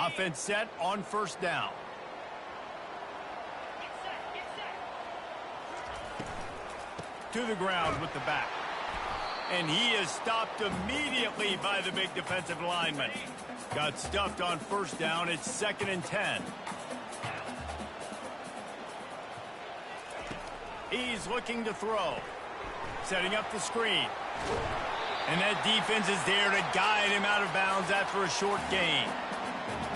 Offense set on first down. To the ground with the back. And he is stopped immediately by the big defensive lineman. Got stuffed on first down. It's 2nd and 10. He's looking to throw. Setting up the screen. And that defense is there to guide him out of bounds after a short gain.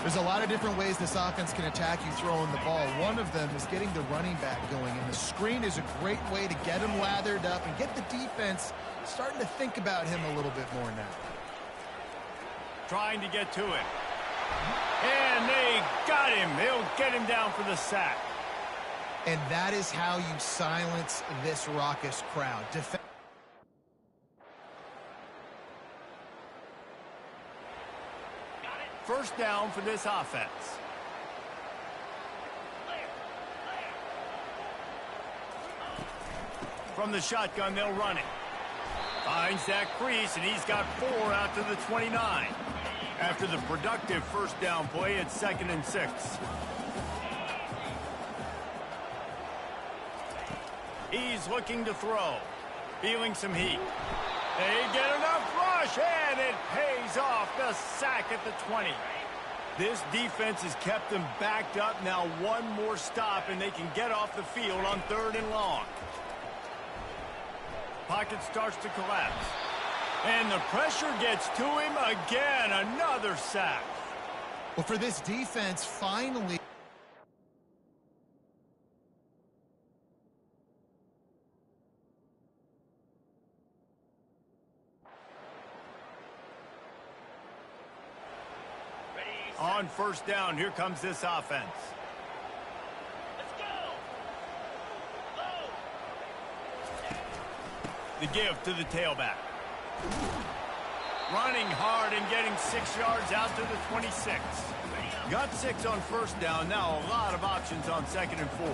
There's a lot of different ways this offense can attack you throwing the ball. One of them is getting the running back going, and the screen is a great way to get him lathered up and get the defense starting to think about him a little bit more now. Trying to get to it. And they got him. They'll get him down for the sack. And that is how you silence this raucous crowd. First down for this offense. From the shotgun, they'll run it. Finds that crease, and he's got 4 out to the 29. After the productive first down play, it's 2nd and 6. He's looking to throw. Feeling some heat. They get enough rush, and it pays off. The sack at the 20. This defense has kept them backed up. Now one more stop, and they can get off the field on 3rd and long. Pocket starts to collapse. And the pressure gets to him again. Another sack. Well, for this defense, finally... On first down, here comes this offense. Let's go. The give to the tailback. Running hard and getting 6 yards out to the 26. Got 6 on first down. Now a lot of options on 2nd and 4.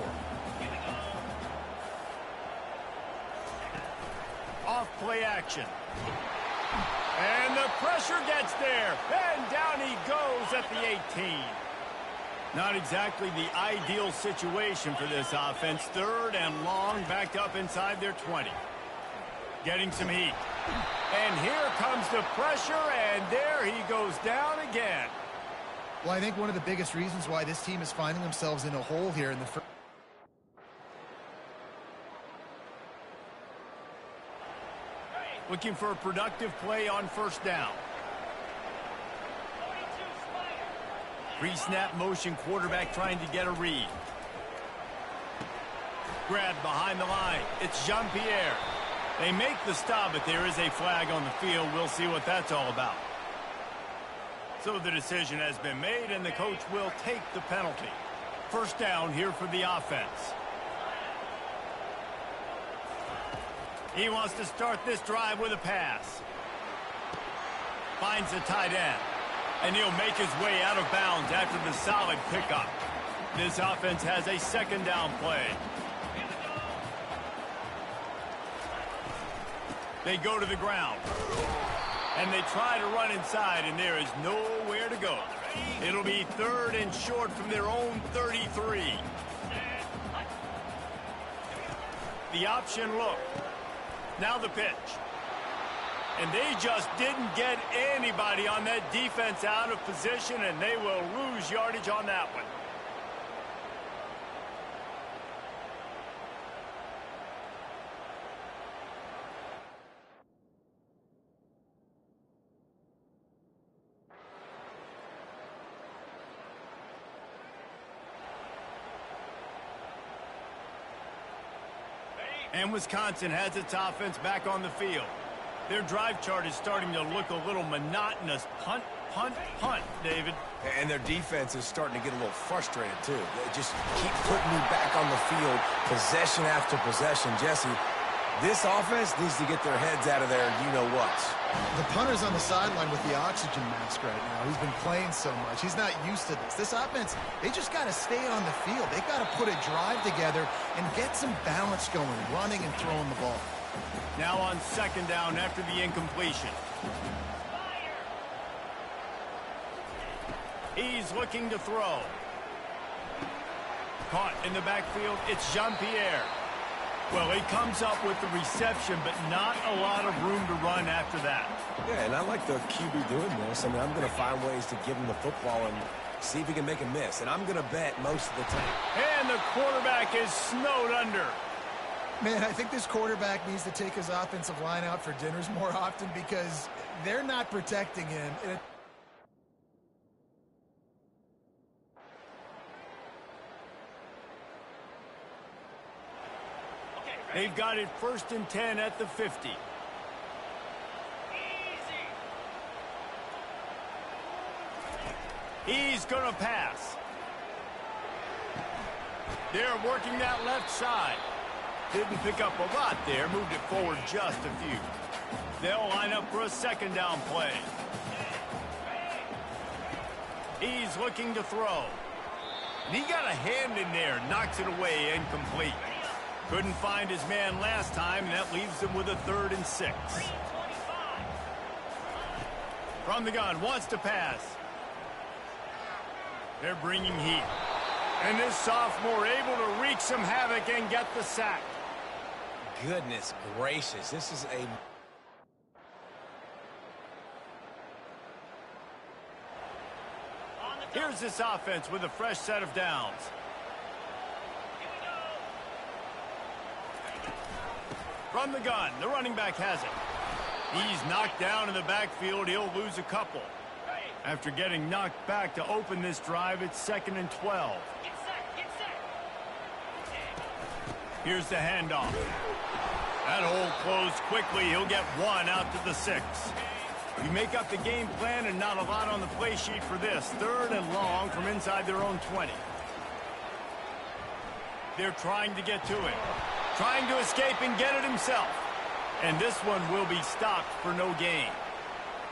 Off play action. And the pressure gets there. And down he goes at the 18. Not exactly the ideal situation for this offense. 3rd and long, backed up inside their 20. Getting some heat. And here comes the pressure, and there he goes down again. Well, I think one of the biggest reasons why this team is finding themselves in a hole here in the first... Looking for a productive play on first down. Pre-snap motion, quarterback trying to get a read. Grabbed behind the line. It's Jean-Pierre. They make the stop, but there is a flag on the field. We'll see what that's all about. So the decision has been made, and the coach will take the penalty. First down here for the offense. He wants to start this drive with a pass. Finds the tight end. And he'll make his way out of bounds after the solid pickup. This offense has a 2nd down play. They go to the ground. And they try to run inside, and there is nowhere to go. It'll be 3rd and short from their own 33. The option look. Now the pitch. And they just didn't get anybody on that defense out of position, and they will lose yardage on that one. And Wisconsin has its offense back on the field. Their drive chart is starting to look a little monotonous. Punt, punt, punt, David. And their defense is starting to get a little frustrated, too. They just keep putting me back on the field, possession after possession. Jesse, this offense needs to get their heads out of there, you-know-what. The punter's on the sideline with the oxygen mask right now. He's been playing so much. He's not used to this. This offense, they just got to stay on the field. They got to put a drive together and get some balance going, running and throwing the ball. Now on 2nd down after the incompletion. He's looking to throw. Caught in the backfield, it's Jean-Pierre. Well, he comes up with the reception, but not a lot of room to run after that. Yeah, and I like the QB doing this. I mean, I'm going to find ways to give him the football and see if he can make a miss. And I'm going to bet most of the time. And the quarterback is snowed under. Man, I think this quarterback needs to take his offensive line out for dinners more often because they're not protecting him. They've got it 1st and 10 at the 50. Easy. He's going to pass. They're working that left side. Didn't pick up a lot there, moved it forward just a few. They'll line up for a 2nd down play. He's looking to throw. And he got a hand in there, knocks it away, incomplete. Couldn't find his man last time, and that leaves him with a 3rd and 6. From the gun, wants to pass. They're bringing heat. And this sophomore able to wreak some havoc and get the sack. Goodness gracious, this is a... Here's this offense with a fresh set of downs. From the gun, the running back has it. He's knocked down in the backfield. He'll lose a couple. After getting knocked back to open this drive, it's 2nd and 12. Get set, get set. Here's the handoff. That hole closed quickly. He'll get 1 out to the 6. You make up the game plan and not a lot on the play sheet for this. 3rd and long from inside their own 20. They're trying to get to it. Trying to escape and get it himself. And this one will be stopped for no gain.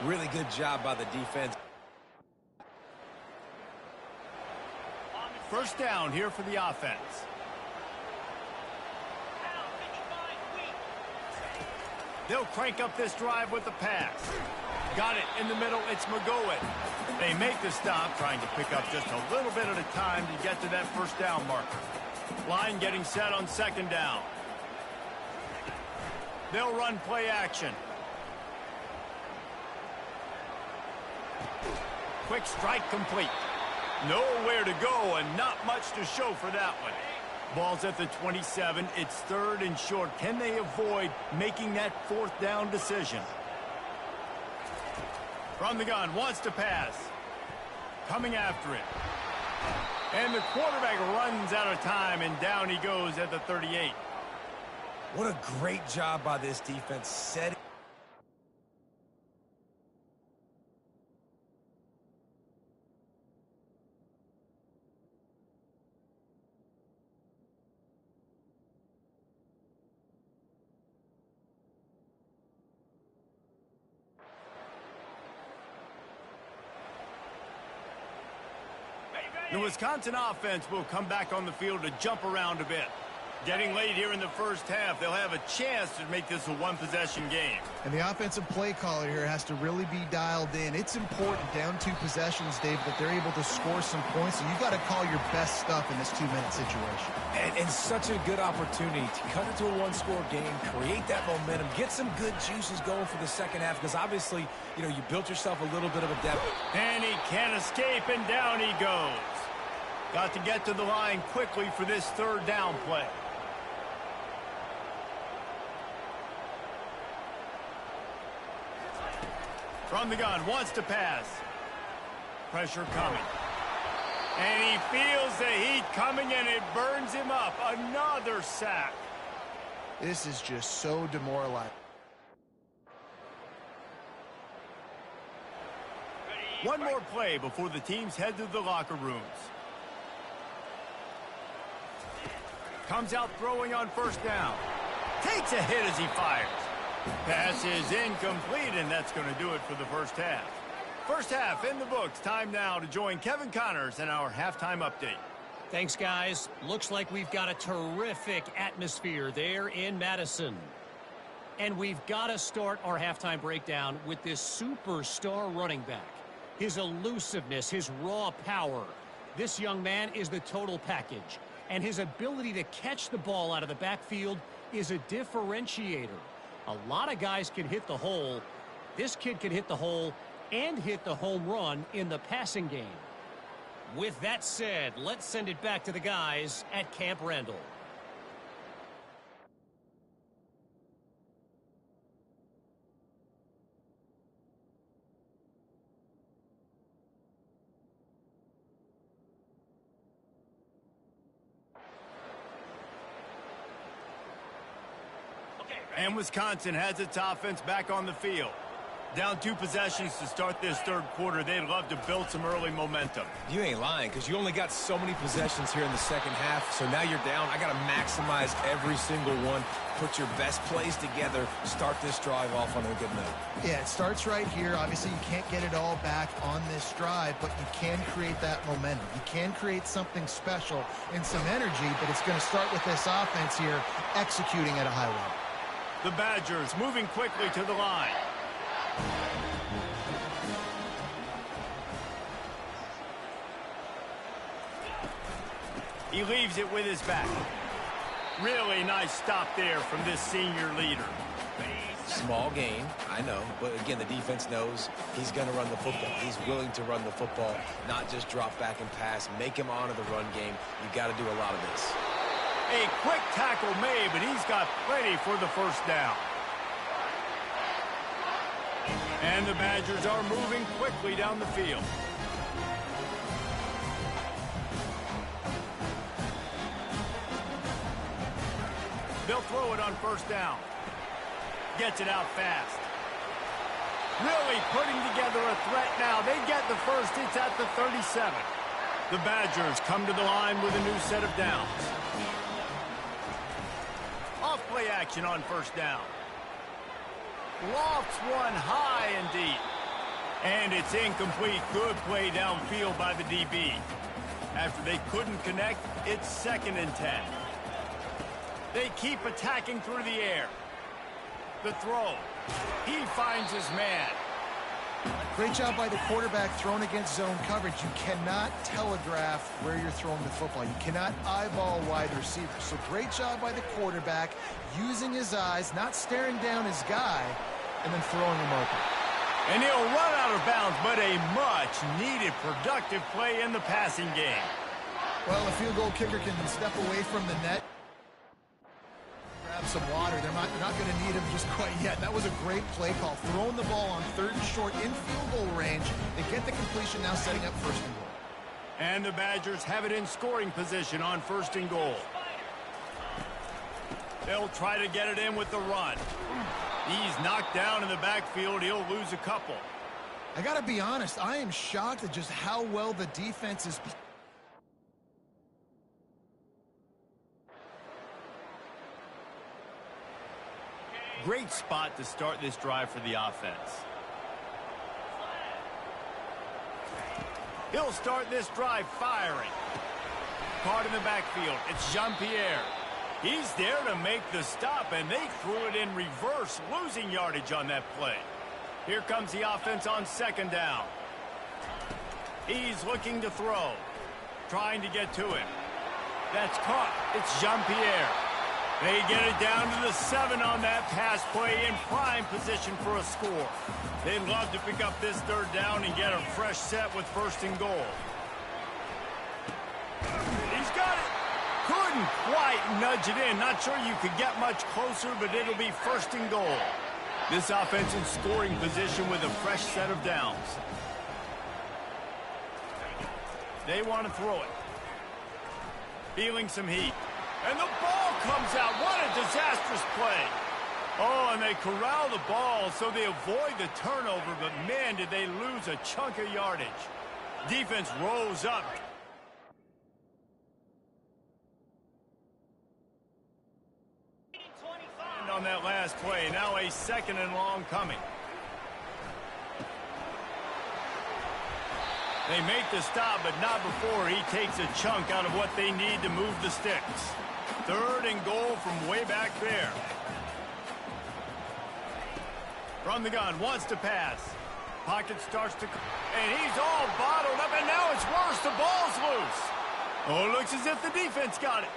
Really good job by the defense. 1st down here for the offense. They'll crank up this drive with the pass. Got it in the middle. It's McGowan. They make the stop, trying to pick up just a little bit at a time to get to that 1st down marker. Line getting set on 2nd down. They'll run play action. Quick strike complete. Nowhere to go and not much to show for that one. Ball's at the 27. It's 3rd and short. Can they avoid making that 4th down decision? From the gun, wants to pass. Coming after it. And the quarterback runs out of time, and down he goes at the 38. What a great job by this defense setting. The Wisconsin offense will come back on the field to jump around a bit. Getting late here in the 1st half, they'll have a chance to make this a 1-possession game. And the offensive play caller here has to really be dialed in. It's important down 2 possessions, Dave, that they're able to score some points. And you've got to call your best stuff in this 2-minute situation. And such a good opportunity to cut it to a 1-score game, create that momentum, get some good juices going for the 2nd half, because obviously, you know, you built yourself a little bit of a depth. And he can't escape, and down he goes. Got to get to the line quickly for this 3rd down play. From the gun, wants to pass. Pressure coming. And he feels the heat coming, and it burns him up. Another sack. This is just so demoralizing. One more play before the teams head to the locker rooms. Comes out throwing on 1st down. Takes a hit as he fires. Pass is incomplete, and that's going to do it for the 1st half. 1st half in the books. Time now to join Kevin Connors in our halftime update. Thanks, guys. Looks like we've got a terrific atmosphere there in Madison. And we've got to start our halftime breakdown with this superstar running back. his elusiveness, his raw power. This young man is the total package, and his ability to catch the ball out of the backfield is a differentiator. A lot of guys can hit the hole. This kid can hit the hole and hit the home run in the passing game. With that said, let's send it back to the guys at Camp Randall. And Wisconsin has its offense back on the field. Down 2 possessions to start this third quarter. They'd love to build some early momentum. You ain't lying, because you only got so many possessions here in the second half, so now you're down. I got to maximize every single one. Put your best plays together. Start this drive off on a good note. Yeah, it starts right here. Obviously, you can't get it all back on this drive, but you can create that momentum. You can create something special and some energy, but it's going to start with this offense here executing at a high level. The Badgers moving quickly to the line. He leaves it with his back. Really nice stop there from this senior leader. Small gain, I know, but again, the defense knows he's going to run the football. He's willing to run the football, not just drop back and pass, make him honor the run game. You got to do a lot of this. A quick tackle made, but he's got plenty for the first down. And the Badgers are moving quickly down the field. They'll throw it on first down. Gets it out fast. Really putting together a threat now. They get the first. It's at the 37. The Badgers come to the line with a new set of downs. Off play action on first down. Lofts one high and deep. And it's incomplete. Good play downfield by the DB. After they couldn't connect, it's 2nd and 10. They keep attacking through the air. The throw. He finds his man. Great job by the quarterback thrown against zone coverage. You cannot telegraph where you're throwing the football. You cannot eyeball wide receivers. So great job by the quarterback using his eyes, not staring down his guy, and then throwing him open. And he'll run out of bounds, but a much-needed productive play in the passing game. Well, a field goal kicker can step away from the net. Grab some water. They're not going to need him just quite yet. That was a great play call. Throwing the ball on 3rd and short in field goal range. They get the completion, now setting up 1st and goal. And the Badgers have it in scoring position on 1st and goal. They'll try to get it in with the run. He's knocked down in the backfield. He'll lose a couple. I got to be honest. I am shocked at just how well the defense is. Great spot to start this drive for the offense. He'll start this drive firing. Caught in the backfield. It's Jean-Pierre. He's there to make the stop, and they threw it in reverse, losing yardage on that play. Here comes the offense on 2nd down. He's looking to throw. Trying to get to him. That's caught. It's Jean-Pierre. They get it down to the 7 on that pass play, in prime position for a score. They'd love to pick up this 3rd down and get a fresh set with 1st and goal. He's got it. Couldn't quite nudge it in. Not sure you could get much closer, but it'll be 1st and goal. This offense in scoring position with a fresh set of downs. They want to throw it. Feeling some heat. And the ball comes out. What a disastrous play. Oh, and they corral the ball so they avoid the turnover, but man, did they lose a chunk of yardage. Defense rose up. And on that last play, now a 2nd and long coming. They make the stop, but not before he takes a chunk out of what they need to move the sticks. 3rd and goal from way back there. From the gun, wants to pass. Pocket starts to... And he's all bottled up, and now it's worse. The ball's loose. Oh, it looks as if the defense got it.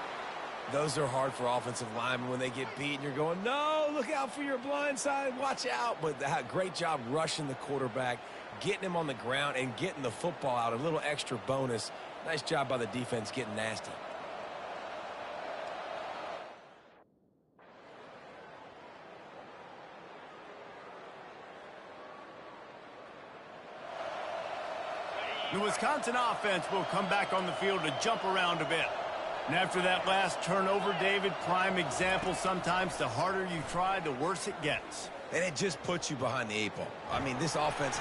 Those are hard for offensive linemen when they get beat, and you're going, no, look out for your blind side, watch out. But great job rushing the quarterback, getting him on the ground, and getting the football out. A little extra bonus. Nice job by the defense getting nasty. The Wisconsin offense will come back on the field to jump around a bit. And after that last turnover, David, prime example, sometimes the harder you try, the worse it gets. And it just puts you behind the 8 ball. I mean, this offense...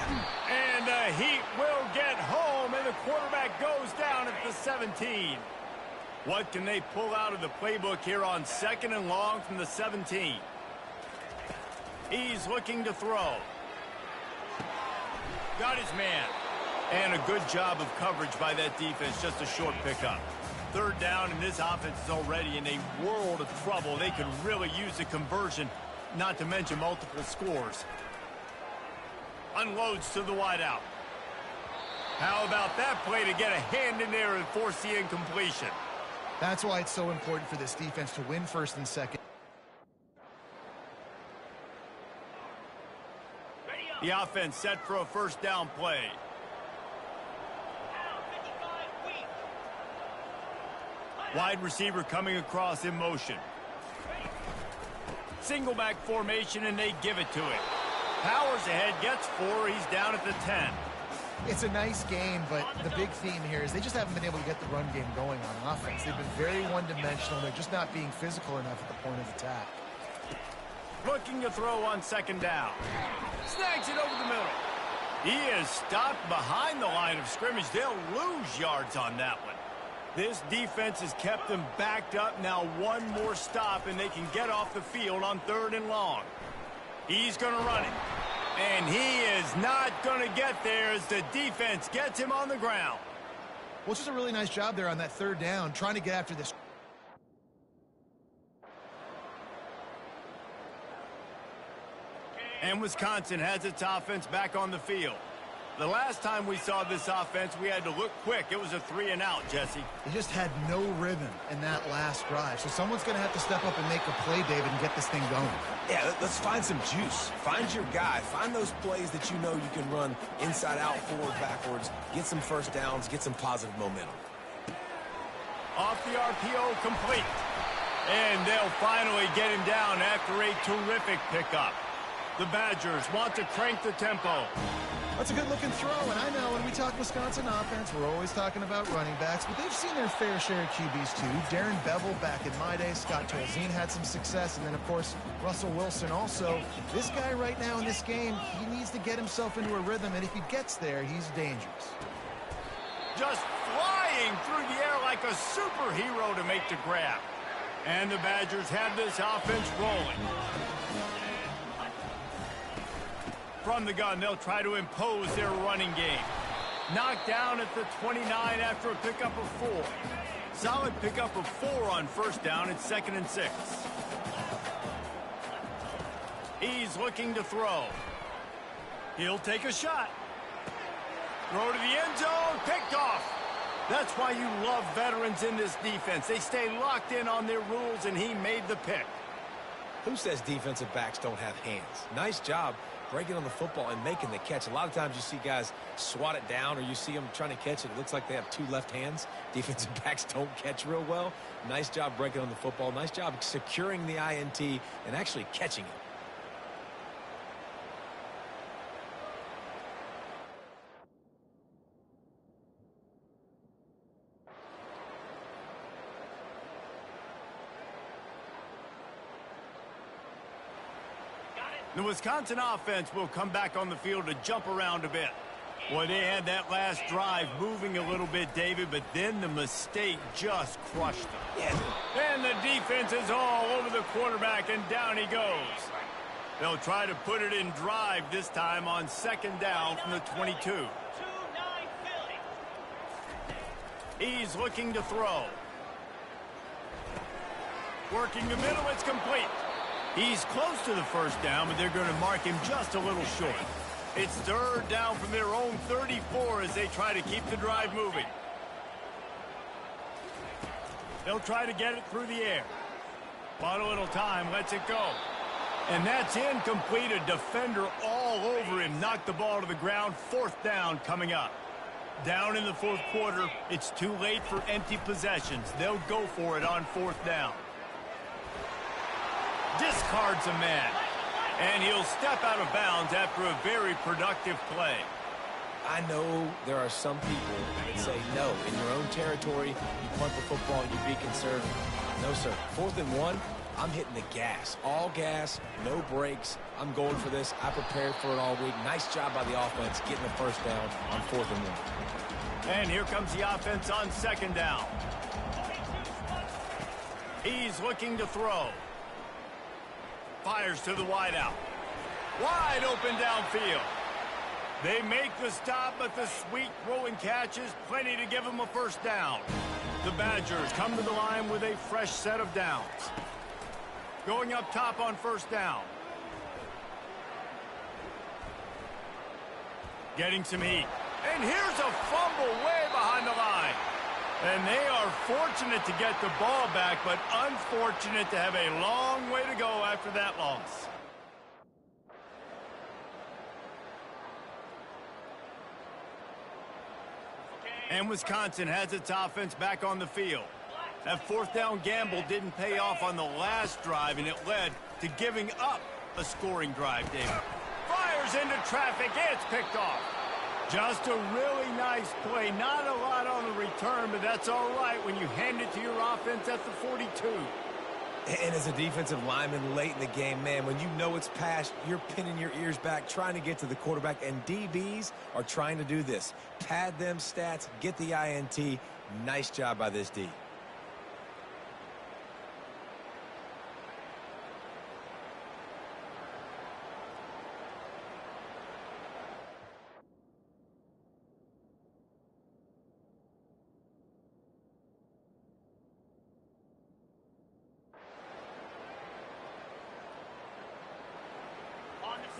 And the Heat will get home, and the quarterback goes down at the 17. What can they pull out of the playbook here on 2nd and long from the 17? He's looking to throw. Got his man. And a good job of coverage by that defense, just a short pickup. 3rd down, and this offense is already in a world of trouble. They could really use a conversion, not to mention multiple scores. Unloads to the wideout. How about that play to get a hand in there and force the incompletion? That's why it's so important for this defense to win 1st and 2nd. The offense set for a 1st down play. Wide receiver coming across in motion. Single back formation, and they give it to him. Powers ahead, gets 4. He's down at the 10. It's a nice game, but the big theme here is they just haven't been able to get the run game going on offense. They've been very one-dimensional. They're just not being physical enough at the point of attack. Looking to throw on 2nd down. Snags it over the middle. He is stopped behind the line of scrimmage. They'll lose yards on that one. This defense has kept them backed up. Now one more stop, and they can get off the field on 3rd and long. He's going to run it. And he is not going to get there as the defense gets him on the ground. Well, it's just a really nice job there on that 3rd down, trying to get after this. And Wisconsin has its offense back on the field. The last time we saw this offense, we had to look quick. It was a 3-and-out, Jesse. They just had no rhythm in that last drive. So someone's going to have to step up and make a play, David, and get this thing going. Yeah, let's find some juice. Find your guy. Find those plays that you know you can run inside out, forward, backwards. Get some 1st downs. Get some positive momentum. Off the RPO, complete. And they'll finally get him down after a terrific pickup. The Badgers want to crank the tempo. That's a good-looking throw, and I know when we talk Wisconsin offense, we're always talking about running backs, but they've seen their fair share of QBs too. Darren Bevel back in my day, Scott Tolzien had some success, and then, of course, Russell Wilson also. This guy right now in this game, he needs to get himself into a rhythm, and if he gets there, he's dangerous. Just flying through the air like a superhero to make the grab. And the Badgers have this offense rolling. From the gun, they'll try to impose their running game. Knocked down at the 29 after a pickup of 4. Solid pickup of 4 on 1st down. It's 2nd and 6. He's looking to throw. He'll take a shot. Throw to the end zone. Picked off. That's why you love veterans in this defense. They stay locked in on their rules, and he made the pick. Who says defensive backs don't have hands? Nice job breaking on the football and making the catch. A lot of times you see guys swat it down, or you see them trying to catch it. It looks like they have 2 left hands. Defensive backs don't catch real well. Nice job breaking on the football. Nice job securing the INT and actually catching it. The Wisconsin offense will come back on the field to jump around a bit. Boy, they had that last drive moving a little bit, David, but then the mistake just crushed them. Yeah. And the defense is all over the quarterback, and down he goes. They'll try to put it in drive this time on 2nd down from the 22. He's looking to throw. Working the middle, it's complete. He's close to the 1st down, but they're going to mark him just a little short. It's third down from their own 34 as they try to keep the drive moving. They'll try to get it through the air. Bought a little time, lets it go. And that's incomplete. A defender all over him. Knocked the ball to the ground. Fourth down coming up. Down in the fourth quarter, it's too late for empty possessions. They'll go for it on fourth down. Discards a man. And he'll step out of bounds after a very productive play. I know there are some people that say, no, in your own territory, you punt the football, you be conservative. No, sir. 4th and 1, I'm hitting the gas. All gas, no brakes. I'm going for this. I prepared for it all week. Nice job by the offense getting the first down on 4th and 1. And here comes the offense on 2nd down. He's looking to throw. Fires to the wideout. Wide open downfield. They make the stop, but the sweet throw and catch is plenty to give them a first down. The Badgers come to the line with a fresh set of downs. Going up top on first down. Getting some heat. And here's a fumble way behind the line. And they are fortunate to get the ball back, but unfortunate to have a long way to go after that loss. And Wisconsin has its offense back on the field. That fourth down gamble didn't pay off on the last drive, and it led to giving up a scoring drive, David. Fires into traffic. It's picked off. Just a really nice play. Not a lot on the return, but that's all right when you hand it to your offense at the 42. And as a defensive lineman late in the game, man, when you know it's past, you're pinning your ears back, trying to get to the quarterback, and DBs are trying to do this. Pad them stats, get the INT. Nice job by this D.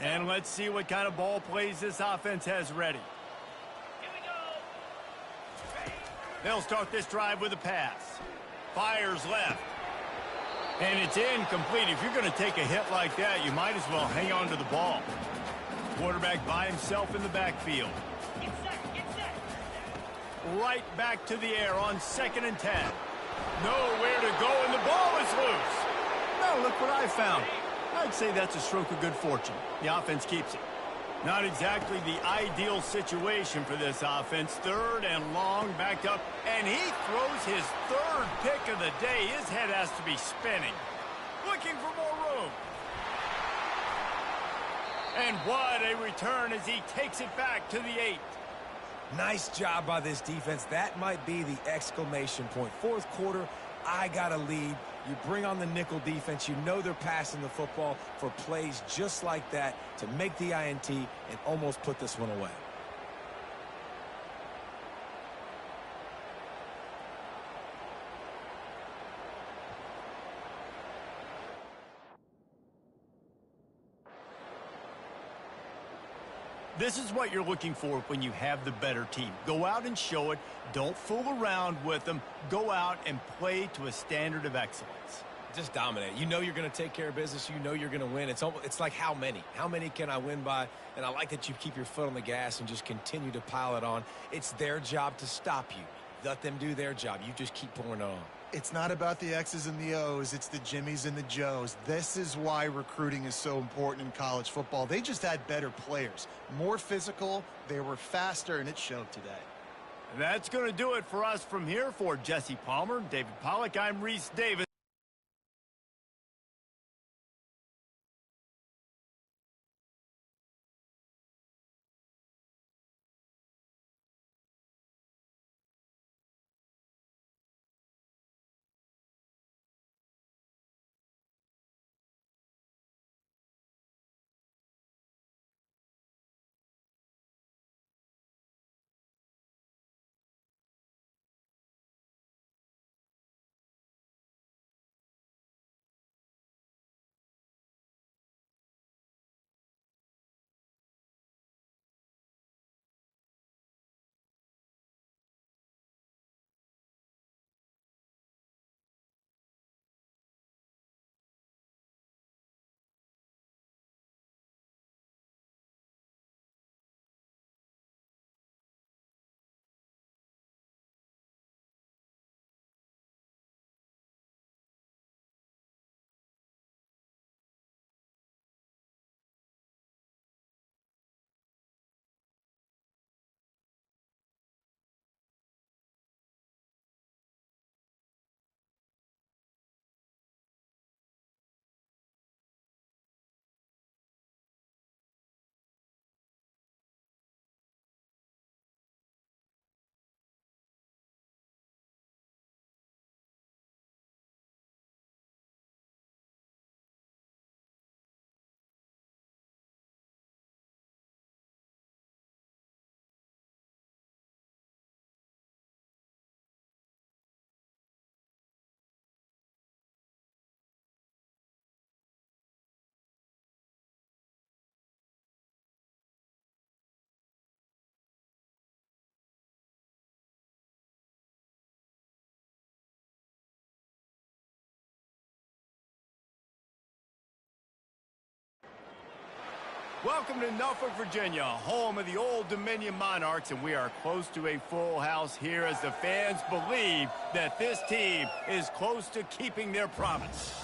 And let's see what kind of ball plays this offense has ready. Here we go. They'll start this drive with a pass. Fires left. And it's incomplete. If you're going to take a hit like that, you might as well hang on to the ball. Quarterback by himself in the backfield. Get set, get set. Right back to the air on 2nd and 10. Nowhere to go, and the ball is loose. Now look what I found. I'd say that's a stroke of good fortune. The offense keeps it. Not exactly the ideal situation for this offense. 3rd and long, backed up, and he throws his 3rd pick of the day. His head has to be spinning. Looking for more room. And what a return as he takes it back to the 8. Nice job by this defense. That might be the exclamation point. 4th quarter, I got a lead. You bring on the nickel defense. You know they're passing the football for plays just like that to make the INT and almost put this one away. This is what you're looking for when you have the better team. Go out and show it. Don't fool around with them. Go out and play to a standard of excellence. Just dominate. You know you're going to take care of business. You know you're going to win. It's like how many? How many can I win by? And I like that you keep your foot on the gas and just continue to pile it on. It's their job to stop you. Let them do their job. You just keep pouring it on. It's not about the X's and the O's. It's the Jimmies and the Joes. This is why recruiting is so important in college football. They just had better players, more physical, they were faster, and it showed today. That's going to do it for us from here. For Jesse Palmer, David Pollack, I'm Reese Davis. Welcome to Norfolk, Virginia, home of the Old Dominion Monarchs, and we are close to a full house here as the fans believe that this team is close to keeping their promise.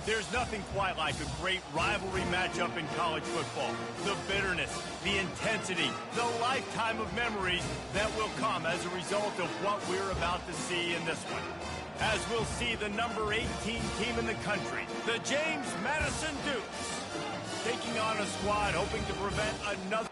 There's nothing quite like a great rivalry matchup in college football. The bitterness, the intensity, the lifetime of memories that will come as a result of what we're about to see in this one. As we'll see the number 18 team in the country, the James Madison Dukes, taking on a squad hoping to prevent another.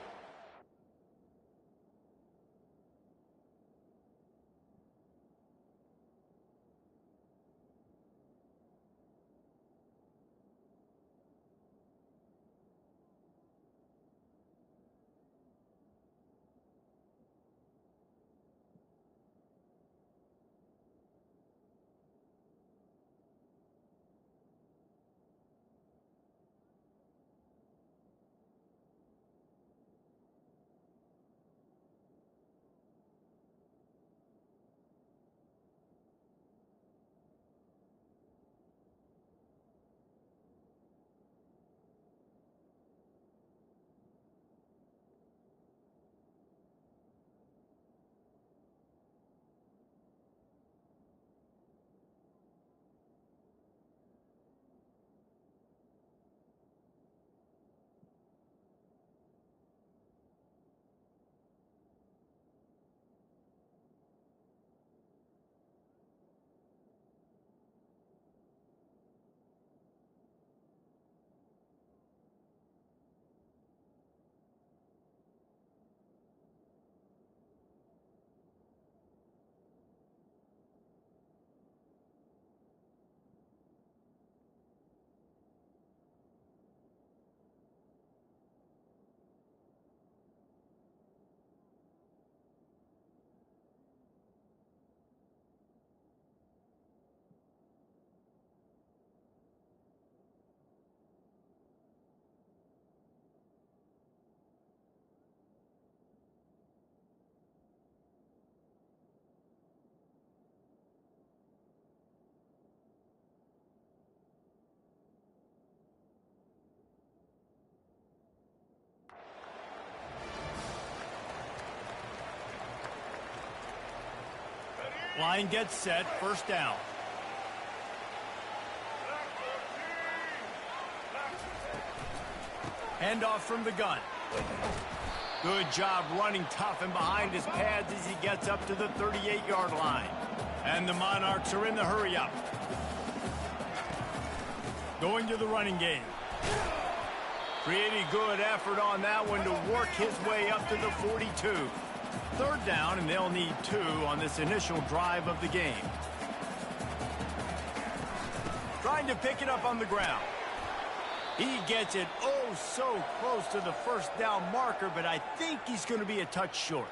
Line gets set, first down. Handoff from the gun. Good job running tough and behind his pads as he gets up to the 38-yard line. And the Monarchs are in the hurry-up. Going to the running game. Pretty good effort on that one to work his way up to the 42. Third down, and they'll need 2 on this initial drive of the game. Trying to pick it up on the ground. He gets it oh so close to the first down marker, but I think he's going to be a touch short.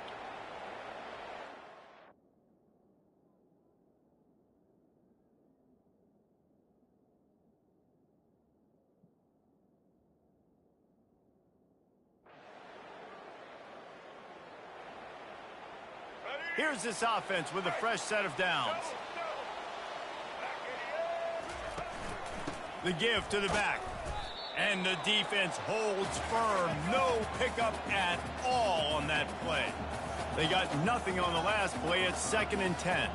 Here's this offense with a fresh set of downs. The give to the back. And the defense holds firm. No pickup at all on that play. They got nothing on the last play. It's 2nd and 10.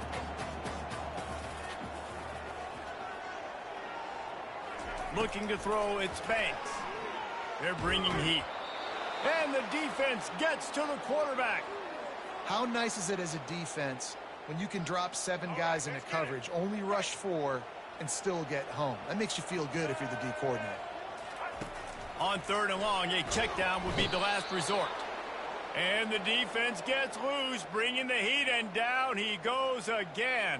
Looking to throw, it's Banks. They're bringing heat. And the defense gets to the quarterback. How nice is it as a defense when you can drop 7 guys into coverage, only rush 4, and still get home? That makes you feel good if you're the D coordinator. On 3rd and long, a check down would be the last resort. And the defense gets loose, bringing the heat, and down he goes again.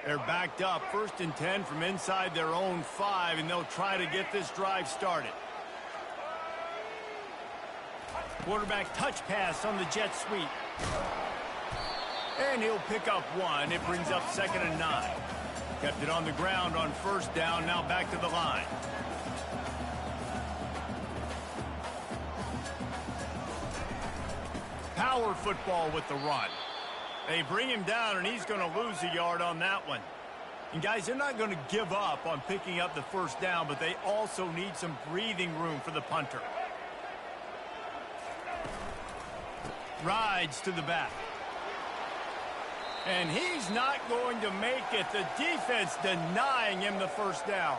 They're backed up, 1st and 10 from inside their own 5, and they'll try to get this drive started. Quarterback touch pass on the jet sweep. And he'll pick up 1. It brings up 2nd and 9. Kept it on the ground on 1st down, now back to the line. Power football with the run. They bring him down, and he's going to lose a yard on that one. And guys, they're not going to give up on picking up the first down, but they also need some breathing room for the punter. Rides to the back. And he's not going to make it. The defense denying him the first down.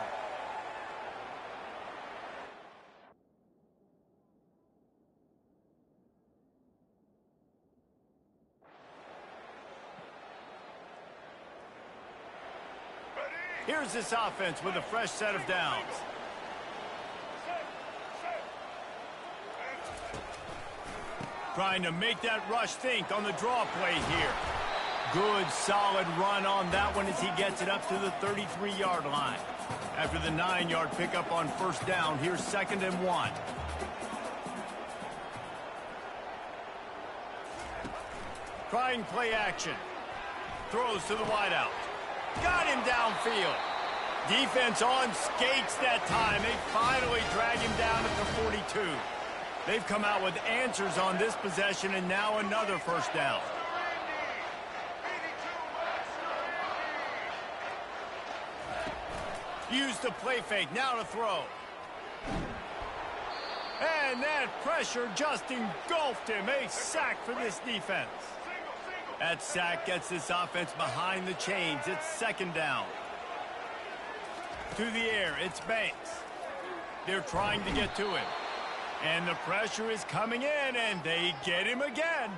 Here's this offense with a fresh set of downs. Trying to make that rush think on the draw play here. Good, solid run on that one as he gets it up to the 33-yard line. After the 9-yard pickup on first down, here's 2nd and 1. Trying play action. Throws to the wideout. Got him downfield. Defense on skates that time. They finally drag him down at the 42. They've come out with answers on this possession, and now another first down. Use the play fake, now to throw. And that pressure just engulfed him. A sack for this defense. That sack gets this offense behind the chains. It's 2nd down. To the air, it's Banks. They're trying to get to him. And the pressure is coming in, and they get him again.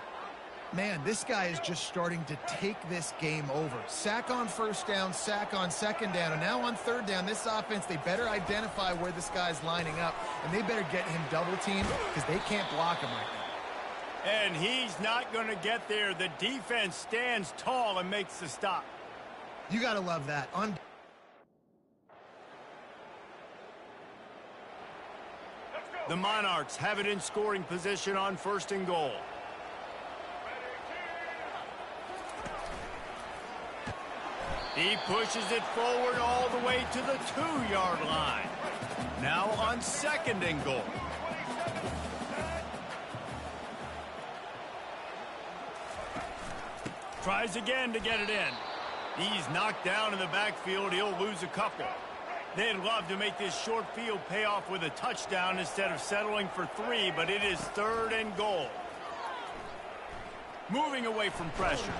Man, this guy is just starting to take this game over. Sack on first down, sack on 2nd down, and now on 3rd down, this offense, they better identify where this guy's lining up, and they better get him double-teamed because they can't block him right now. And he's not going to get there. The defense stands tall and makes the stop. You got to love that. The Monarchs have it in scoring position on 1st and goal. He pushes it forward all the way to the 2-yard line. Now on 2nd and goal. Tries again to get it in. He's knocked down in the backfield. He'll lose a couple. They'd love to make this short field pay off with a touchdown instead of settling for 3, but it is 3rd and goal. Moving away from pressure.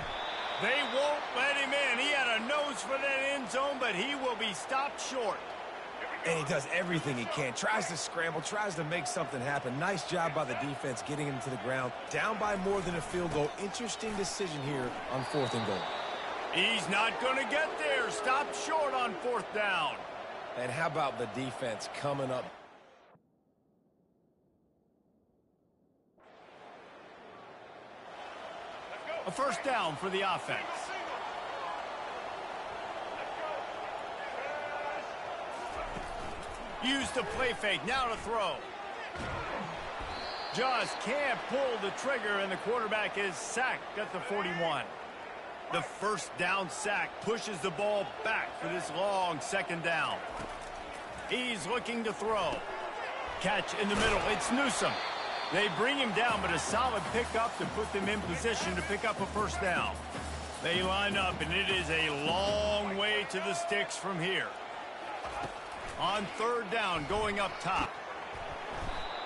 They won't let him in. He had a nose for that end zone, but he will be stopped short. And he does everything he can. Tries to scramble, tries to make something happen. Nice job by the defense getting him to the ground. Down by more than a field goal. Interesting decision here on 4th and goal. He's not going to get there. Stopped short on 4th down. And how about the defense coming up? A first down for the offense. Use the play fake, now to throw. Just can't pull the trigger, and the quarterback is sacked at the 41. The first down sack pushes the ball back for this long 2nd down. He's looking to throw. Catch in the middle, it's Newsome. They bring him down, but a solid pickup to put them in position to pick up a first down. They line up, and it is a long way to the sticks from here. On 3rd down, going up top.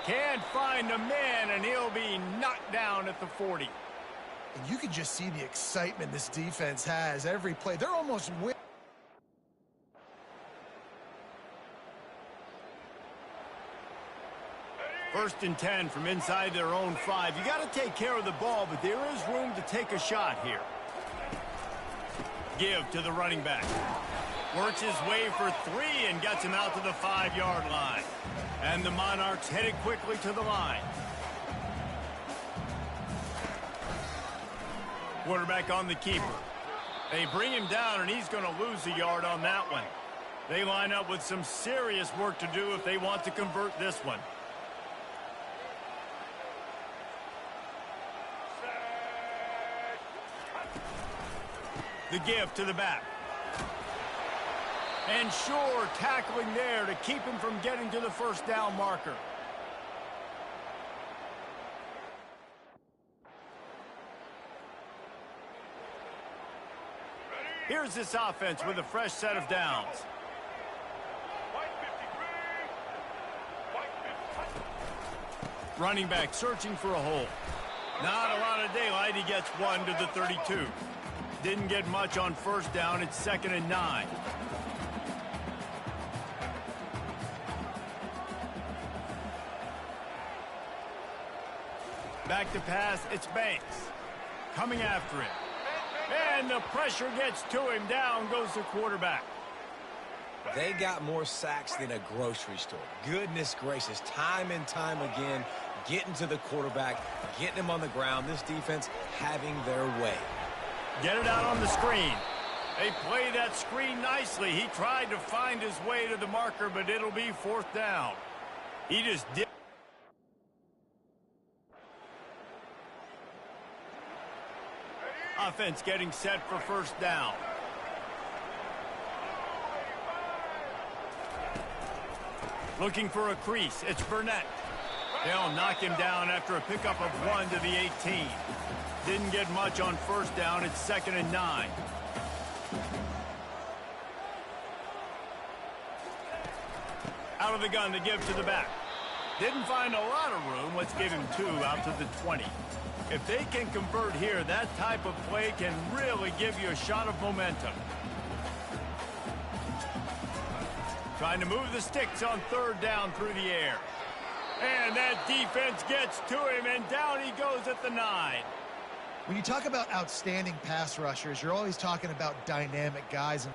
Can't find a man, and he'll be knocked down at the 40. And you can just see the excitement this defense has every play. They're almost winning. First and 10 from inside their own 5. You got to take care of the ball, but there is room to take a shot here. Give to the running back. Works his way for 3 and gets him out to the 5-yard line. And the Monarchs headed quickly to the line. Quarterback on the keeper. They bring him down, and he's going to lose a yard on that one. They line up with some serious work to do if they want to convert this one. The give to the back. And sure, tackling there to keep him from getting to the first down marker. Here's this offense with a fresh set of downs. Running back searching for a hole. Not a lot of daylight. He gets one to the 32. Didn't get much on first down. It's 2nd and 9. Back to pass. It's Banks. Coming after it. And the pressure gets to him. Down goes the quarterback. They got more sacks than a grocery store. Goodness gracious, time and time again, getting to the quarterback, getting him on the ground. This defense having their way. Get it out on the screen. They play that screen nicely. He tried to find his way to the marker, but it'll be 4th down. He just did. Offense getting set for first down. Looking for a crease. It's Burnett. They'll knock him down after a pickup of 1 to the 18. Didn't get much on first down. It's 2nd and 9. Out of the gun to give to the back. Didn't find a lot of room. Let's give him 2 out to the 20. If they can convert here, that type of play can really give you a shot of momentum. Trying to move the sticks on 3rd down through the air. And that defense gets to him, and down he goes at the 9. When you talk about outstanding pass rushers, you're always talking about dynamic guys.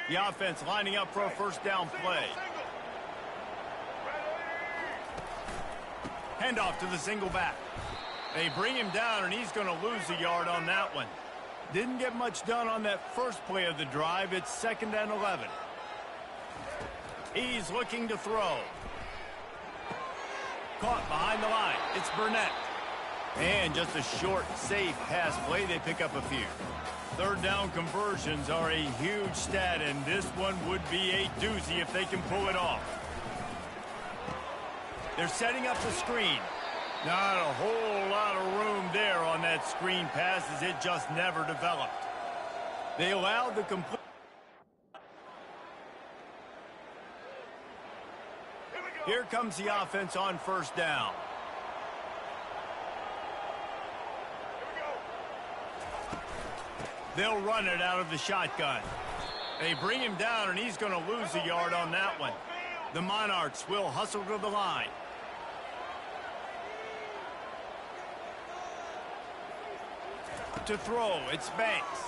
The offense lining up for a first down play. Handoff to the single back. They bring him down, and he's going to lose a yard on that one. Didn't get much done on that first play of the drive. It's 2nd and 11. He's looking to throw. Caught behind the line. It's Burnett. And just a short, safe pass play. They pick up a few. 3rd down conversions are a huge stat, and this one would be a doozy if they can pull it off. They're setting up the screen. Not a whole lot of room there on that screen pass, as it just never developed. They allowed the complete. Here comes the offense on first down. They'll run it out of the shotgun. They bring him down, and he's going to lose a yard on that one. The Monarchs will hustle to the line. To throw, it's Banks.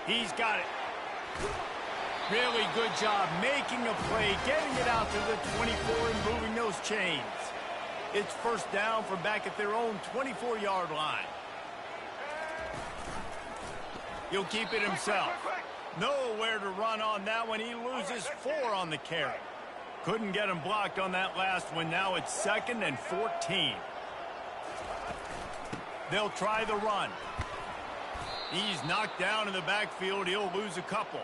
He's got it. Really good job making a play, getting it out to the 24 and moving those chains. It's first down from back at their own 24-yard line. He'll keep it himself. Nowhere to run on that one. He loses 4 on the carry. Couldn't get him blocked on that last one. Now it's 2nd and 14. They'll try the run. He's knocked down in the backfield. He'll lose a couple.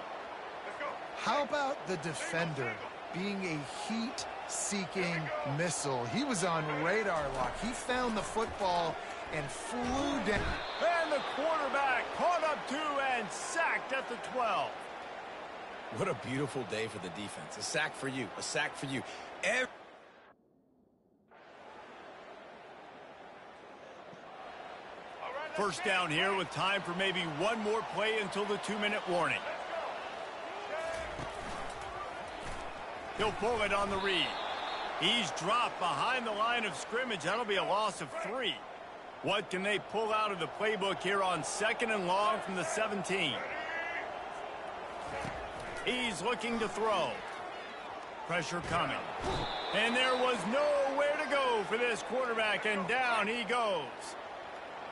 How about the defender being a heat-seeking missile? He was on radar lock. He found the football and flew down. And the quarterback caught up 2 and sacked at the 12. What a beautiful day for the defense. A sack for you. A sack for you. First down here with time for maybe one more play until the 2-minute warning. He'll pull it on the read. He's dropped behind the line of scrimmage. That'll be a loss of 3. What can they pull out of the playbook here on 2nd and long from the 17? He's looking to throw. Pressure coming. And there was nowhere to go for this quarterback, and down he goes.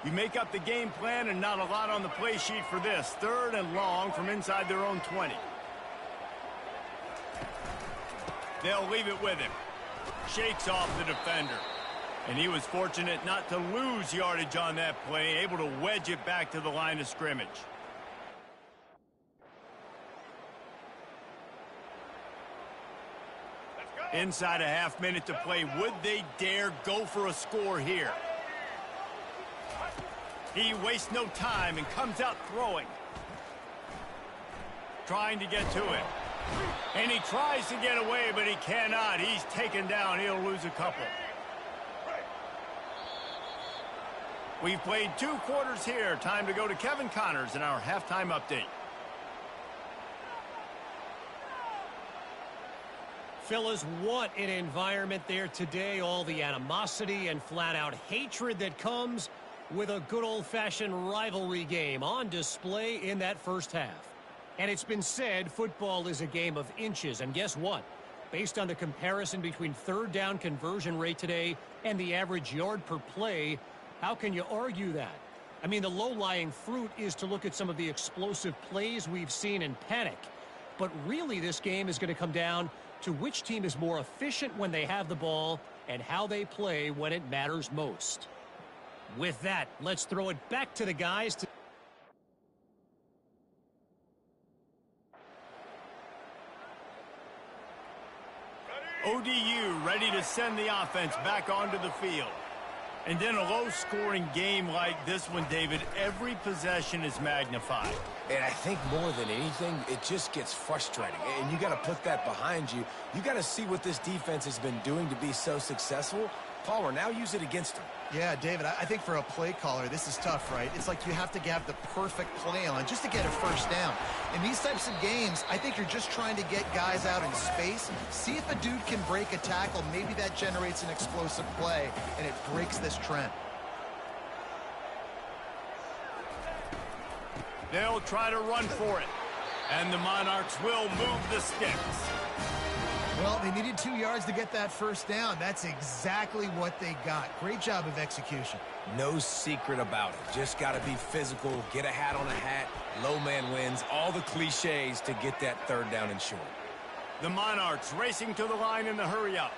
You make up the game plan and not a lot on the play sheet for this. 3rd and long from inside their own 20. They'll leave it with him. Shakes off the defender. And he was fortunate not to lose yardage on that play, able to wedge it back to the line of scrimmage. Inside a half minute to play. Would they dare go for a score here? He wastes no time and comes out throwing. Trying to get to it. And he tries to get away, but he cannot. He's taken down. He'll lose a couple. We've played 2 quarters here. Time to go to Kevin Connors in our halftime update. Fellas, what an environment there today. All the animosity and flat-out hatred that comes with a good old-fashioned rivalry game on display in that first half. And it's been said football is a game of inches. And guess what? Based on the comparison between third down conversion rate today and the average yard per play, how can you argue that? I mean, the low-lying fruit is to look at some of the explosive plays we've seen in panic. But really, this game is going to come down to which team is more efficient when they have the ball and how they play when it matters most. With that, let's throw it back to the guys to ODU ready to send the offense back onto the field. And in a low-scoring game like this one, David, every possession is magnified. And I think more than anything, it just gets frustrating. And you got to put that behind you. You got to see what this defense has been doing to be so successful. Palmer, now use it against them. Yeah, David, I think for a play caller, this is tough, right? It's like you have to have the perfect play on just to get a first down. In these types of games, I think you're just trying to get guys out in space, see if a dude can break a tackle. Maybe that generates an explosive play, and it breaks this trend. They'll try to run for it. And the Monarchs will move the sticks. Well, they needed 2 yards to get that first down. That's exactly what they got. Great job of execution. No secret about it. Just got to be physical, get a hat on a hat, low man wins, all the cliches to get that third down and short. The Monarchs racing to the line in the hurry-up.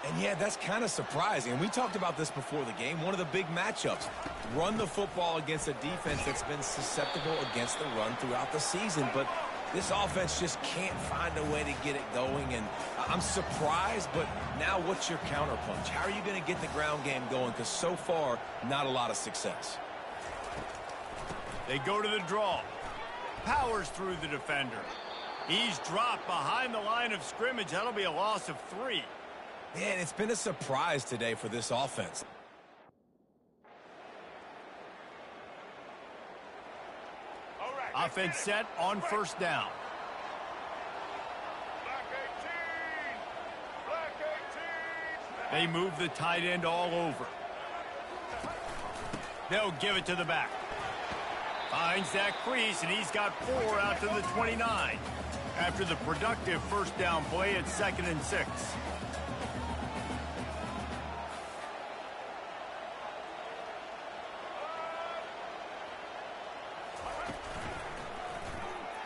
And yeah, that's kind of surprising. And we talked about this before the game. One of the big matchups. Run the football against a defense that's been susceptible against the run throughout the season. But this offense just can't find a way to get it going. And I'm surprised, but now what's your counterpunch? How are you going to get the ground game going? Because so far, not a lot of success. They go to the draw. Powers through the defender. He's dropped behind the line of scrimmage. That'll be a loss of 3. Man, it's been a surprise today for this offense. Offense set on first down. They move the tight end all over. They'll give it to the back. Finds that crease, and he's got 4 out to the 29. After the productive first down play, it's 2nd and 6.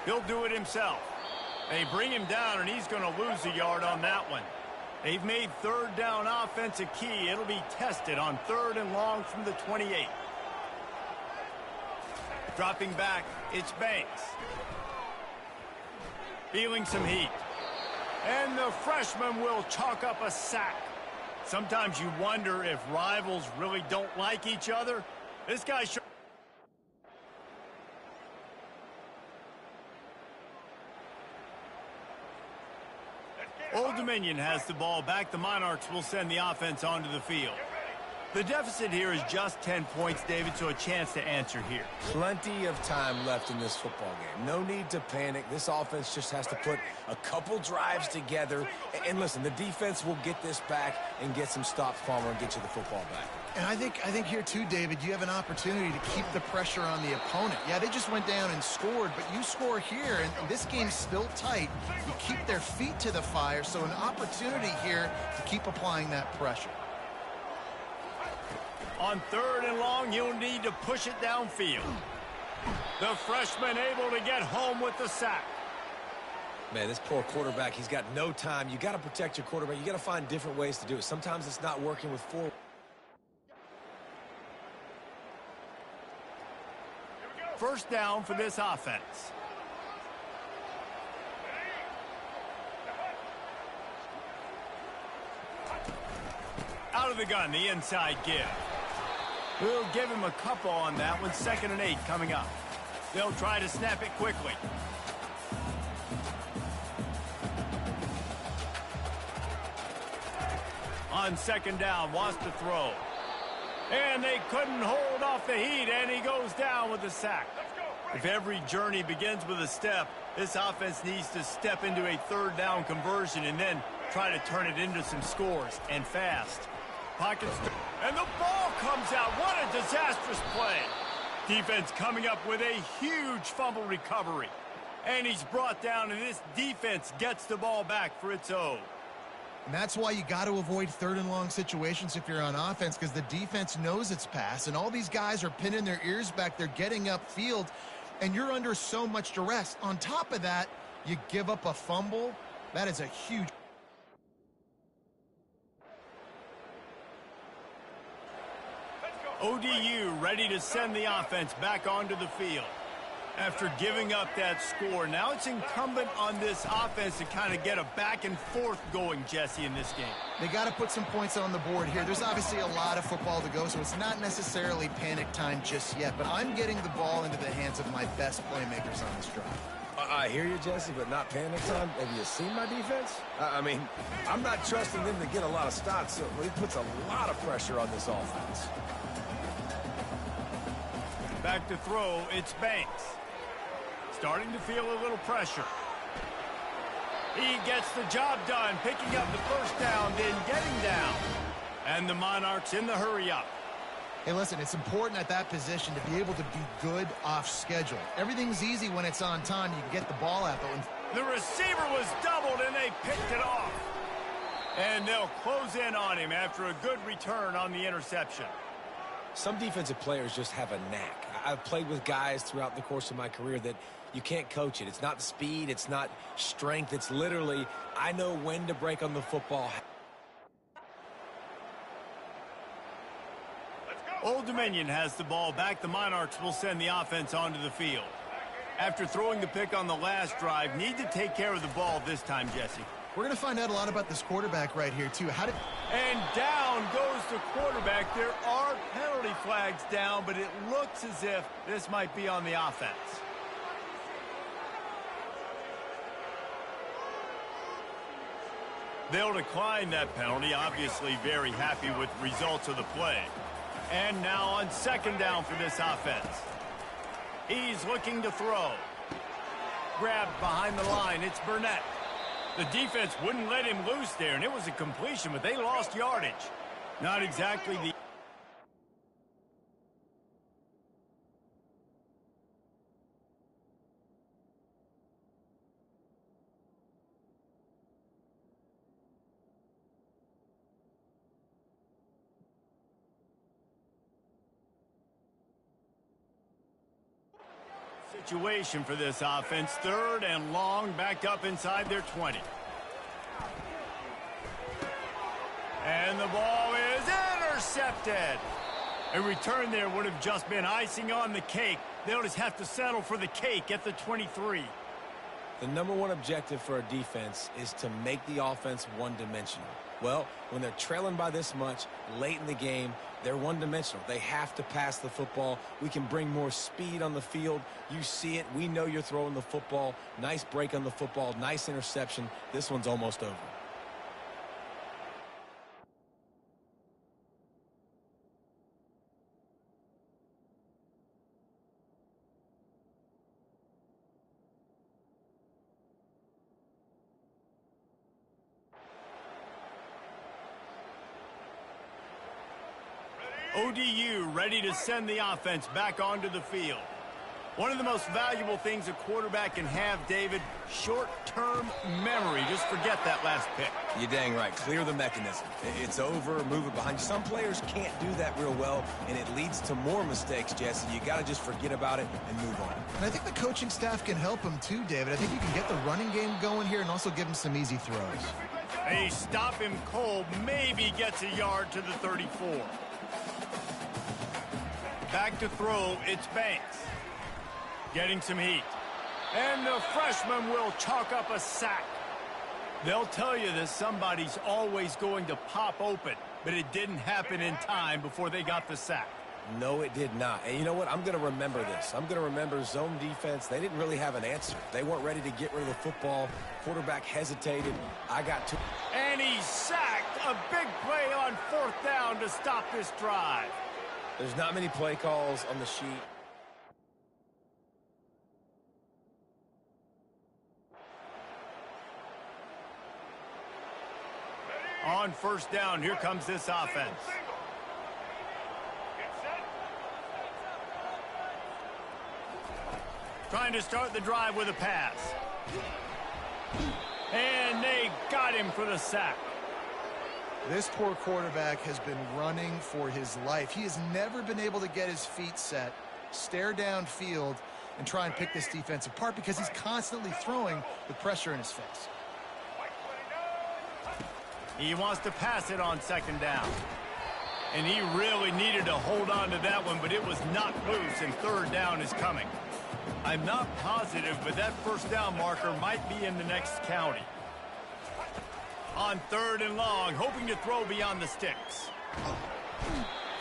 He'll do it himself. They bring him down, and he's going to lose a yard on that one. They've made third down offense a key. It'll be tested on 3rd and long from the 28. Dropping back, it's Banks. Feeling some heat. And the freshman will chalk up a sack. Sometimes you wonder if rivals really don't like each other. This guy sure. Old Dominion has the ball back. The Monarchs will send the offense onto the field. The deficit here is just 10 points, David, so a chance to answer here. Plenty of time left in this football game. No need to panic. This offense just has to put a couple drives together. And listen, the defense will get this back and get some stops, Palmer, and get you the football back. And I think here too, David, you have an opportunity to keep the pressure on the opponent. Yeah, they just went down and scored, but you score here, and this game's still tight. You keep their feet to the fire, so an opportunity here to keep applying that pressure. On 3rd and long, you'll need to push it downfield. The freshman able to get home with the sack. Man, this poor quarterback, he's got no time. You got to protect your quarterback. You got to find different ways to do it. Sometimes it's not working with 4. First down for this offense. Out of the gun, the inside give. We'll give him a couple on that one. 2nd and 8 coming up. They'll try to snap it quickly. On 2nd down, wants to throw. And they couldn't hold off the heat, and he goes down with a sack. If every journey begins with a step, this offense needs to step into a 3rd down conversion and then try to turn it into some scores, and fast. Pockets, and the ball comes out. What a disastrous play. Defense coming up with a huge fumble recovery. And he's brought down, and this defense gets the ball back for its own. And that's why you got to avoid 3rd and long situations if you're on offense, because the defense knows it's pass, and all these guys are pinning their ears back. They're getting upfield, and you're under so much duress. On top of that, you give up a fumble. That is a huge... ODU ready to send the offense back onto the field. After giving up that score, now it's incumbent on this offense to kind of get a back and forth going, Jesse, in this game. They got to put some points on the board here. There's obviously a lot of football to go, so it's not necessarily panic time just yet, but I'm getting the ball into the hands of my best playmakers on this drive. I hear you, Jesse, but not panic time. Have you seen my defense? I mean, I'm not trusting them to get a lot of stops, so it puts a lot of pressure on this offense. Back to throw, it's Banks. Starting to feel a little pressure. He gets the job done, picking up the 1st down, then getting down. And the Monarchs in the hurry-up. Hey, listen, it's important at that position to be able to be good off schedule. Everything's easy when it's on time. You can get the ball out, but when... The receiver was doubled, and they picked it off. And they'll close in on him after a good return on the interception. Some defensive players just have a knack. I've played with guys throughout the course of my career that you can't coach it. It's not speed. It's not strength. It's literally, I know when to break on the football. Old Dominion has the ball back. The Monarchs will send the offense onto the field. After throwing the pick on the last drive, need to take care of the ball this time, Jesse. We're going to find out a lot about this quarterback right here, too. And down goes the quarterback. There are penalty flags down, but it looks as if this might be on the offense. They'll decline that penalty. Obviously very happy with the results of the play. And now on 2nd down for this offense. He's looking to throw. Grabbed behind the line. It's Burnett. The defense wouldn't let him loose there, and it was a completion, but they lost yardage. Not exactly the... situation for this offense. 3rd and long, backed up inside their 20. And the ball is intercepted. A return there would have just been icing on the cake. They'll just have to settle for the cake at the 23. The #1 objective for a defense is to make the offense one-dimensional. Well, when they're trailing by this much late in the game, they're one-dimensional. They have to pass the football. We can bring more speed on the field. You see it. We know you're throwing the football. Nice break on the football. Nice interception. This one's almost over. ODU ready to send the offense back onto the field. One of the most valuable things a quarterback can have, David, short-term memory. Just forget that last pick. You're dang right. Clear the mechanism. It's over, move it behind you. Some players can't do that real well, and it leads to more mistakes, Jesse. You got to just forget about it and move on. And I think the coaching staff can help him too, David. I think you can get the running game going here and also give him some easy throws. They stop him cold, maybe gets a yard to the 34. Back to throw, it's Banks. Getting some heat. And the freshman will chalk up a sack. They'll tell you that somebody's always going to pop open, but it didn't happen in time before they got the sack. No, it did not. And you know what? I'm going to remember this. I'm going to remember zone defense. They didn't really have an answer. They weren't ready to get rid of the football. Quarterback hesitated. I got to. And he sacked. A big play on 4th down to stop this drive. There's not many play calls on the sheet. On 1st down, here comes this offense. Trying to start the drive with a pass. And they got him for the sack. This poor quarterback has been running for his life. He has never been able to get his feet set, stare downfield, and try and pick this defense apart because he's constantly throwing with pressure in his face. He wants to pass it on 2nd down. And he really needed to hold on to that one, but it was knocked loose, and 3rd down is coming. I'm not positive, but that 1st down marker might be in the next county. On 3rd and long, hoping to throw beyond the sticks.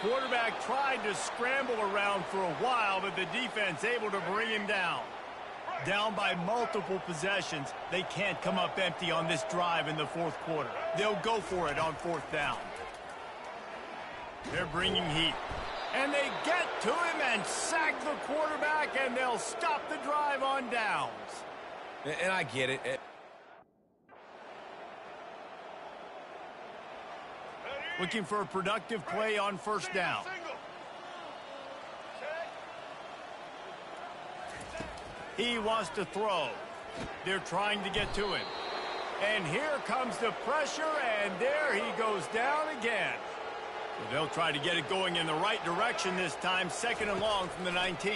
Quarterback tried to scramble around for a while, but the defense able to bring him down. Down by multiple possessions, they can't come up empty on this drive in the 4th quarter. They'll go for it on 4th down. They're bringing heat. And they get to him and sack the quarterback, and they'll stop the drive on downs. And I get it. Looking for a productive play on 1st down. He wants to throw. They're trying to get to him. And here comes the pressure, and there he goes down again. So they'll try to get it going in the right direction this time. 2nd and long from the 19.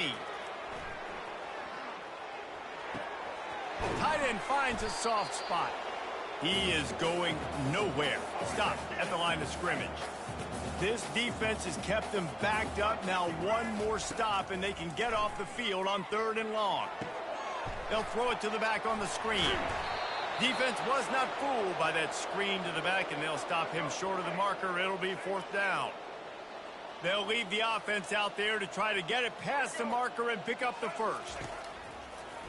Tight end finds a soft spot. He is going nowhere. Stopped at the line of scrimmage. This defense has kept them backed up. Now one more stop, and they can get off the field on 3rd and long. They'll throw it to the back on the screen. Defense was not fooled by that screen to the back, and they'll stop him short of the marker. It'll be 4th down. They'll leave the offense out there to try to get it past the marker and pick up the 1st.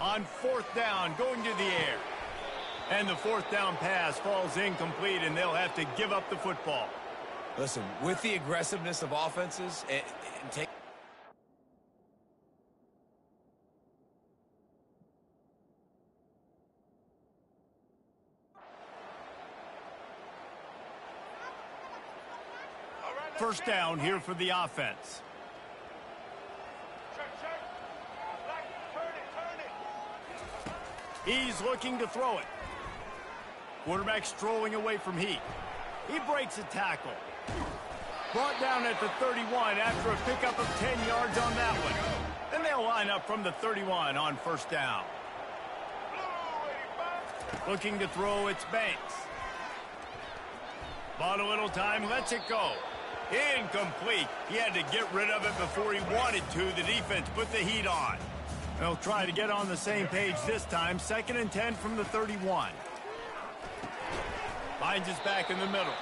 On 4th down, going to the air. And the 4th down pass falls incomplete, and they'll have to give up the football. Listen, with the aggressiveness of offenses, and take. First down here for the offense. He's looking to throw it. Quarterback strolling away from heat. He breaks a tackle. Brought down at the 31 after a pickup of 10 yards on that one. And they'll line up from the 31 on 1st down. Looking to throw, it's Banks. Bought a little time, lets it go. Incomplete. He had to get rid of it before he wanted to. The defense put the heat on. They'll try to get on the same page this time. 2nd and 10 from the 31. Finds his back in the middle.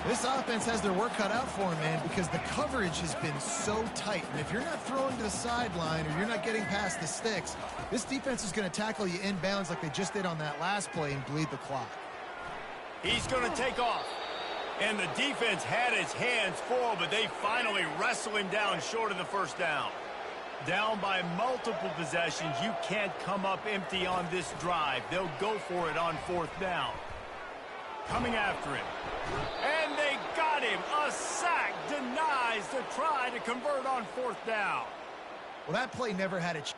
This offense has their work cut out for him, man, because the coverage has been so tight. And if you're not throwing to the sideline or you're not getting past the sticks, this defense is going to tackle you inbounds like they just did on that last play and bleed the clock. He's going to take off. And the defense had his hands full, but they finally wrestle him down short of the 1st down. Down by multiple possessions, you can't come up empty on this drive. They'll go for it on 4th down. Coming after him. And they got him. A sack denies the try to convert on 4th down. Well, that play never had a chance.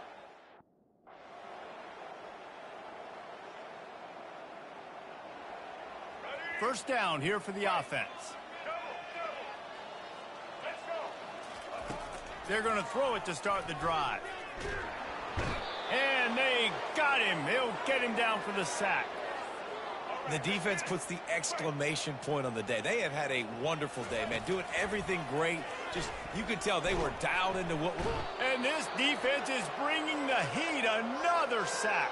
First down here for the offense. They're going to throw it to start the drive. And they got him. They'll get him down for the sack. The defense puts the exclamation point on the day. They have had a wonderful day, man. Doing everything great. Just, you can tell they were dialed into what. And this defense is bringing the heat. Another sack.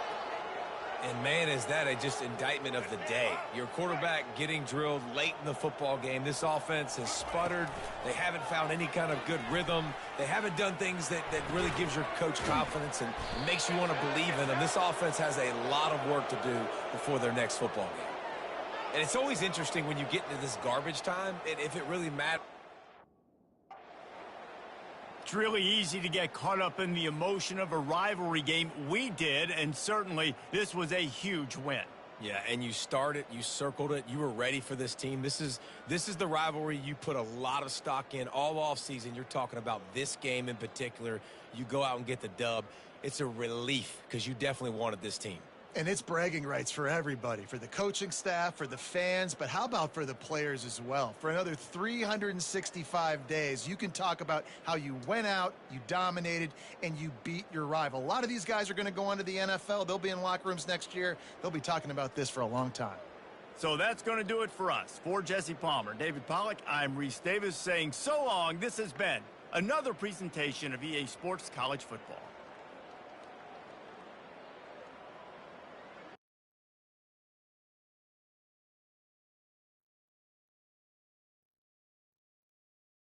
And, man, is that a just indictment of the day. Your quarterback getting drilled late in the football game. This offense has sputtered. They haven't found any kind of good rhythm. They haven't done things that really gives your coach confidence and makes you want to believe in them. This offense has a lot of work to do before their next football game. And it's always interesting when you get into this garbage time, and if it really matters. It's really easy to get caught up in the emotion of a rivalry game. We did, and certainly this was a huge win. Yeah, and you started, you circled it, you were ready for this team. This is the rivalry you put a lot of stock in all offseason. You're talking about this game in particular. You go out and get the dub. It's a relief because you definitely wanted this team. And it's bragging rights for everybody, for the coaching staff, for the fans, but how about for the players as well? For another 365 days, you can talk about how you went out, you dominated, and you beat your rival. A lot of these guys are going to go on to the NFL. They'll be in locker rooms next year. They'll be talking about this for a long time. So that's going to do it for us. For Jesse Palmer, David Pollack, I'm Reese Davis saying so long. This has been another presentation of EA Sports College Football.